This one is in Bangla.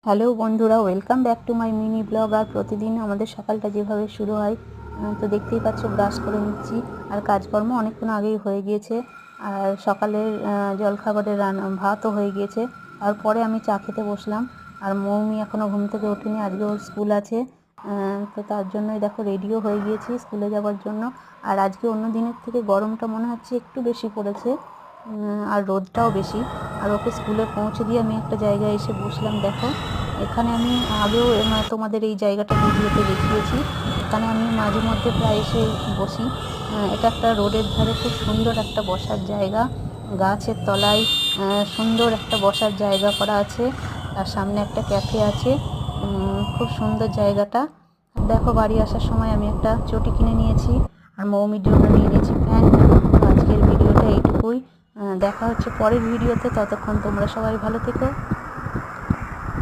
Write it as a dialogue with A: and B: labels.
A: হ্যালো বন্ধুরা, welcome back to my mini blog. আর প্রতিদিন আমাদের সকালটা যেভাবে শুরু হয়, তো দেখতেই পাচ্ছ ব্রাশ করে নিচ্ছি। আর কাজকর্ম অনেকক্ষণ আগেই হয়ে গিয়েছে। আর সকালের জলখাবারের ভাতও হয়ে গিয়েছে। তারপরে আমি চা খেতে বসলাম। আর মৌমি এখনও ঘুম থেকে ওঠেনি, আজকে ওর স্কুল আছে। তো তার জন্যই দেখো রেডিও হয়ে গিয়েছি স্কুলে যাওয়ার জন্য। আর আজকে অন্য দিনের থেকে গরমটা মনে হচ্ছে একটু বেশি পড়েছে, আর রোদটাও বেশি। আর ওকে স্কুলে পৌঁছে দিয়ে আমি একটা জায়গায় এসে বসলাম। দেখো, এখানে আমি আগেও তোমাদের এই জায়গাটা ভিডিওতে দেখিয়েছি। এখানে আমি মাঝে মধ্যে প্রায় এসে বসি। এটা একটা রোডের ধারে খুব সুন্দর একটা বসার জায়গা, গাছের তলায় সুন্দর একটা বসার জায়গা করা আছে। তার সামনে একটা ক্যাফে আছে, খুব সুন্দর জায়গাটা। দেখো, বাড়ি আসার সময় আমি একটা চটি কিনে নিয়েছি, আর মৌমির জন্য নিয়ে নিয়েছি প্যান্ট। আজকের ভিডিওটা এইটুকুই। দেখা হচ্ছে পরের ভিডিওতে। ততক্ষণ তোমরা সবাই ভালো থেকো।